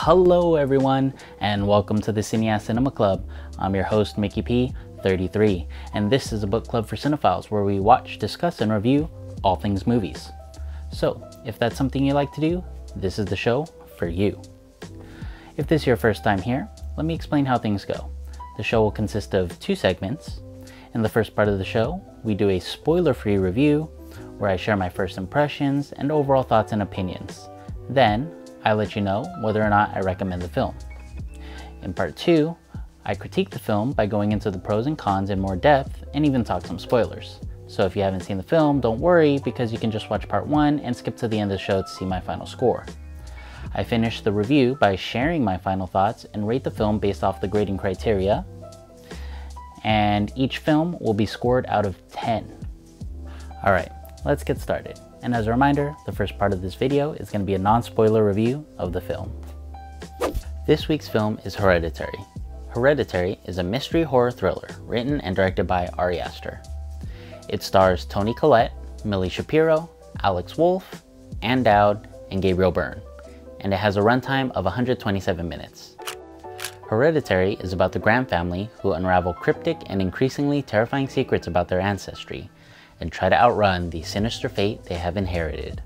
Hello everyone, and welcome to the Cinéaste Cinema Club. I'm your host Mickey P, 33, and this is a book club for cinephiles where we watch, discuss, and review all things movies. So, if that's something you like to do, this is the show for you. If this is your first time here, let me explain how things go. The show will consist of two segments. In the first part of the show, we do a spoiler-free review where I share my first impressions and overall thoughts and opinions. Then, I let you know whether or not I recommend the film. In part 2, I critique the film by going into the pros and cons in more depth and even talk some spoilers. So if you haven't seen the film, don't worry, because you can just watch part 1 and skip to the end of the show to see my final score. I finish the review by sharing my final thoughts and rate the film based off the grading criteria. And each film will be scored out of 10. Alright, let's get started. And as a reminder, the first part of this video is going to be a non-spoiler review of the film. This week's film is Hereditary. Hereditary is a mystery horror thriller written and directed by Ari Aster. It stars Toni Collette, Millie Shapiro, Alex Wolff, Ann Dowd, and Gabriel Byrne, and it has a runtime of 127 minutes. Hereditary is about the Graham family who unravel cryptic and increasingly terrifying secrets about their ancestry and try to outrun the sinister fate they have inherited.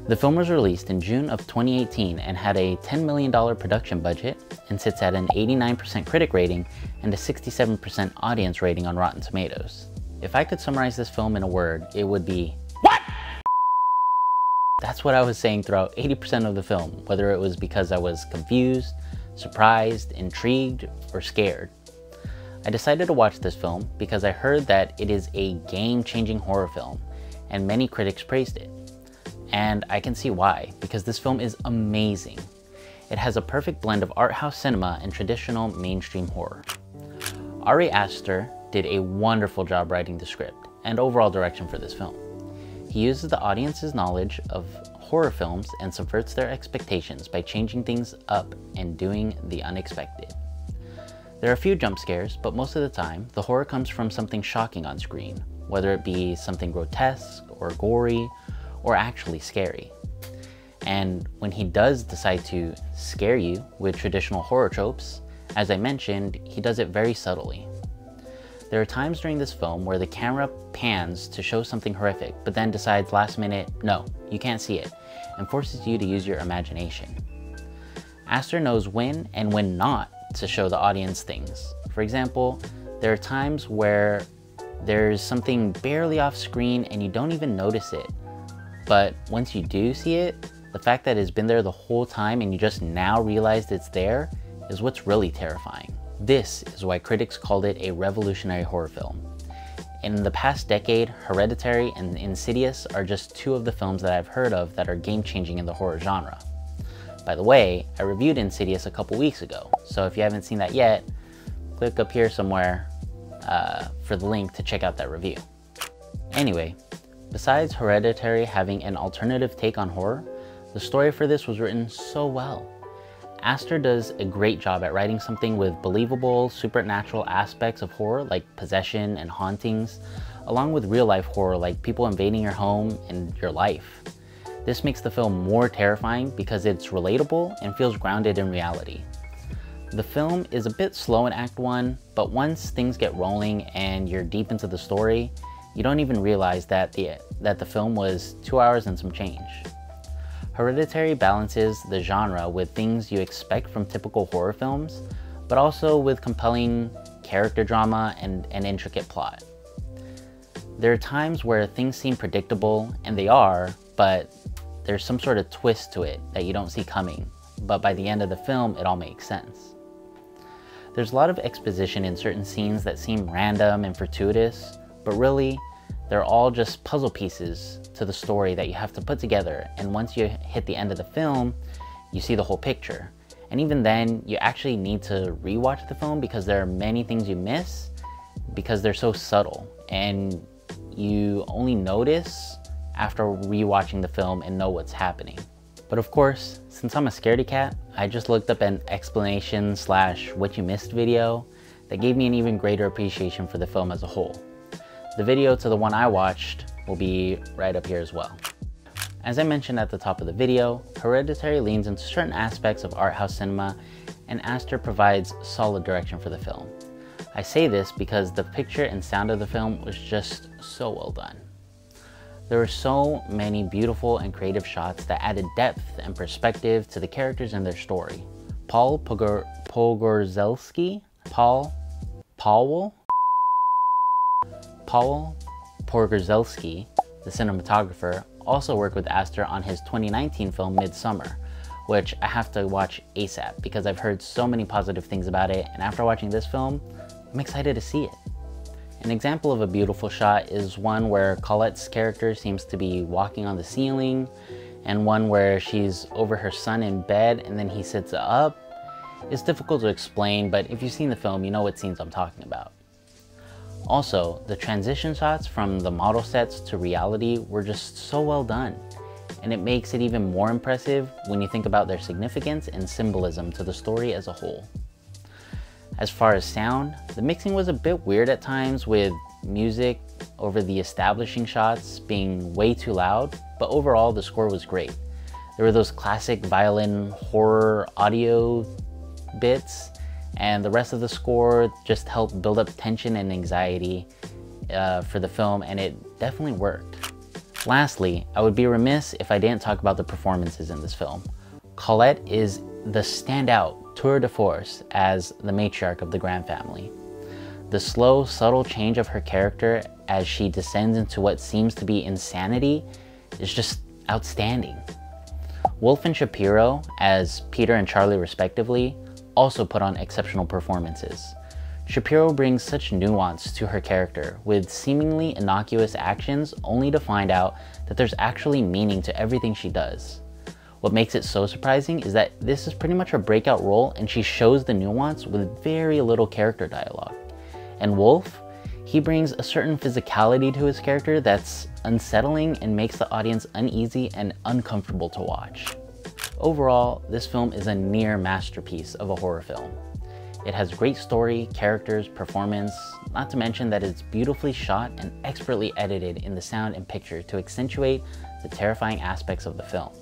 The film was released in June of 2018 and had a $10 million production budget and sits at an 89% critic rating and a 67% audience rating on Rotten Tomatoes. If I could summarize this film in a word, it would be, what? That's what I was saying throughout 80% of the film, whether it was because I was confused, surprised, intrigued, or scared. I decided to watch this film because I heard that it is a game-changing horror film, and many critics praised it. And I can see why, because this film is amazing. It has a perfect blend of art house cinema and traditional mainstream horror. Ari Aster did a wonderful job writing the script and overall direction for this film. He uses the audience's knowledge of horror films and subverts their expectations by changing things up and doing the unexpected. There are a few jump scares, but most of the time, the horror comes from something shocking on screen, whether it be something grotesque or gory or actually scary. And when he does decide to scare you with traditional horror tropes, as I mentioned, he does it very subtly. There are times during this film where the camera pans to show something horrific, but then decides last minute, no, you can't see it, and forces you to use your imagination. Aster knows when and when not to show the audience things. For example, there are times where there's something barely off screen and you don't even notice it. But once you do see it, the fact that it's been there the whole time and you just now realized it's there is what's really terrifying. This is why critics called it a revolutionary horror film. In the past decade, Hereditary and Insidious are just two of the films that I've heard of that are game-changing in the horror genre. By the way, I reviewed Insidious a couple weeks ago, so if you haven't seen that yet, click up here somewhere for the link to check out that review. Anyway, besides Hereditary having an alternative take on horror, the story for this was written so well. Aster does a great job at writing something with believable, supernatural aspects of horror like possession and hauntings, along with real-life horror like people invading your home and your life. This makes the film more terrifying because it's relatable and feels grounded in reality. The film is a bit slow in Act 1, but once things get rolling and you're deep into the story, you don't even realize that the film was 2 hours and some change. Hereditary balances the genre with things you expect from typical horror films, but also with compelling character drama and an intricate plot. There are times where things seem predictable, and they are, but there's some sort of twist to it that you don't see coming, but by the end of the film, it all makes sense. There's a lot of exposition in certain scenes that seem random and fortuitous, but really, they're all just puzzle pieces to the story that you have to put together, and once you hit the end of the film, you see the whole picture. And even then, you actually need to rewatch the film because there are many things you miss because they're so subtle, and you only notice after rewatching the film and know what's happening. But of course, since I'm a scaredy cat, I just looked up an explanation / what you missed video that gave me an even greater appreciation for the film as a whole. The video to the one I watched will be right up here as well. As I mentioned at the top of the video, Hereditary leans into certain aspects of art house cinema, and Aster provides solid direction for the film. I say this because the picture and sound of the film was just so well done. There were so many beautiful and creative shots that added depth and perspective to the characters and their story. Paul Pogorzelski, the cinematographer, also worked with Aster on his 2019 film Midsummer, which I have to watch ASAP because I've heard so many positive things about it, and after watching this film, I'm excited to see it. An example of a beautiful shot is one where Colette's character seems to be walking on the ceiling, and one where she's over her son in bed and then he sits up. It's difficult to explain, but if you've seen the film, you know what scenes I'm talking about. Also, the transition shots from the model sets to reality were just so well done, and it makes it even more impressive when you think about their significance and symbolism to the story as a whole. As far as sound, the mixing was a bit weird at times, with music over the establishing shots being way too loud, but overall the score was great. There were those classic violin horror audio bits, and the rest of the score just helped build up tension and anxiety for the film, and it definitely worked. Lastly, I would be remiss if I didn't talk about the performances in this film. Collette is the standout tour de force as the matriarch of the Grant family. The slow, subtle change of her character as she descends into what seems to be insanity is just outstanding. Wolff and Shapiro, as Peter and Charlie respectively, also put on exceptional performances. Shapiro brings such nuance to her character, with seemingly innocuous actions only to find out that there's actually meaning to everything she does. What makes it so surprising is that this is pretty much her breakout role, and she shows the nuance with very little character dialogue. And Wolff, he brings a certain physicality to his character that's unsettling and makes the audience uneasy and uncomfortable to watch. Overall, this film is a near masterpiece of a horror film. It has great story, characters, performance, not to mention that it's beautifully shot and expertly edited in the sound and picture to accentuate the terrifying aspects of the film.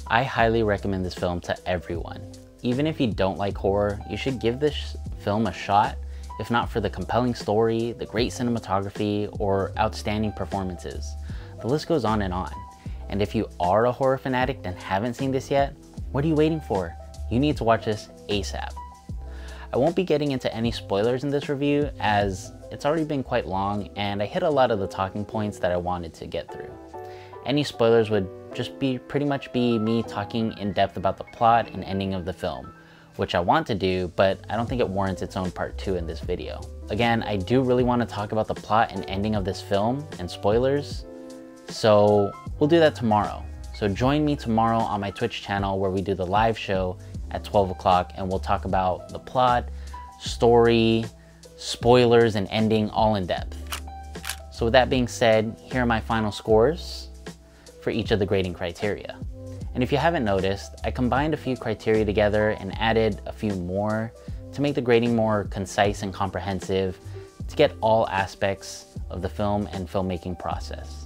I highly recommend this film to everyone. Even if you don't like horror, you should give this film a shot, if not for the compelling story, the great cinematography, or outstanding performances. The list goes on. And if you are a horror fanatic and haven't seen this yet, what are you waiting for? You need to watch this ASAP. I won't be getting into any spoilers in this review, as it's already been quite long and I hit a lot of the talking points that I wanted to get through. Any spoilers would just pretty much be me talking in depth about the plot and ending of the film, which I want to do, but I don't think it warrants its own part 2 in this video. Again, I do really want to talk about the plot and ending of this film and spoilers, so we'll do that tomorrow. So join me tomorrow on my Twitch channel where we do the live show at 12 o'clock, and we'll talk about the plot, story, spoilers, and ending all in depth. So with that being said, here are my final scores for each of the grading criteria. And if you haven't noticed, I combined a few criteria together and added a few more to make the grading more concise and comprehensive, to get all aspects of the film and filmmaking process.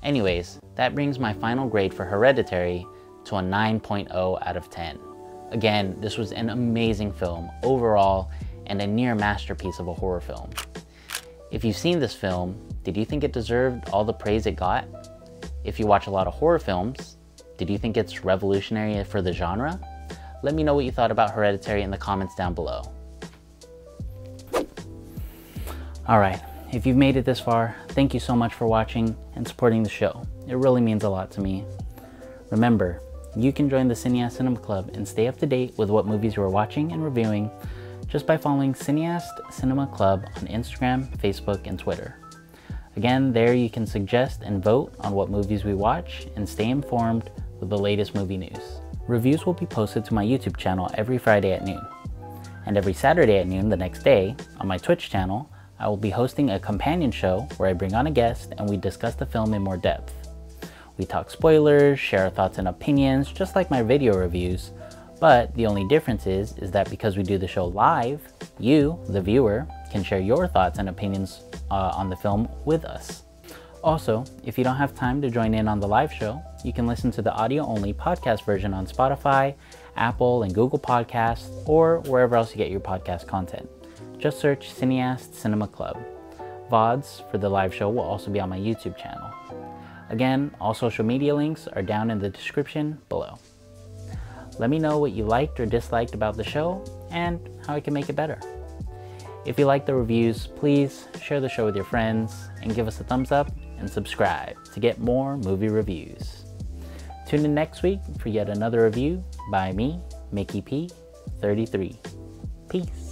Anyways, that brings my final grade for Hereditary to a 9.0 out of 10. Again, this was an amazing film overall and a near masterpiece of a horror film. If you've seen this film, did you think it deserved all the praise it got? If you watch a lot of horror films, did you think it's revolutionary for the genre? Let me know what you thought about Hereditary in the comments down below. Alright, if you've made it this far, thank you so much for watching and supporting the show. It really means a lot to me. Remember, you can join the Cinéaste Cinema Club and stay up to date with what movies you are watching and reviewing just by following Cinéaste Cinema Club on Instagram, Facebook, and Twitter. Again, there you can suggest and vote on what movies we watch and stay informed with the latest movie news. Reviews will be posted to my YouTube channel every Friday at noon. And every Saturday at noon the next day, on my Twitch channel, I will be hosting a companion show where I bring on a guest and we discuss the film in more depth. We talk spoilers, share our thoughts and opinions, just like my video reviews, but the only difference is that because we do the show live, you, the viewer, can share your thoughts and opinions on the film with us. Also, if you don't have time to join in on the live show, you can listen to the audio-only podcast version on Spotify, Apple, and Google Podcasts, or wherever else you get your podcast content. Just search Cinéaste Cinema Club. VODs for the live show will also be on my YouTube channel. Again, all social media links are down in the description below. Let me know what you liked or disliked about the show and how I can make it better. If you like the reviews, please share the show with your friends and give us a thumbs up and subscribe to get more movie reviews. Tune in next week for yet another review by me, Mickey P. 33. Peace.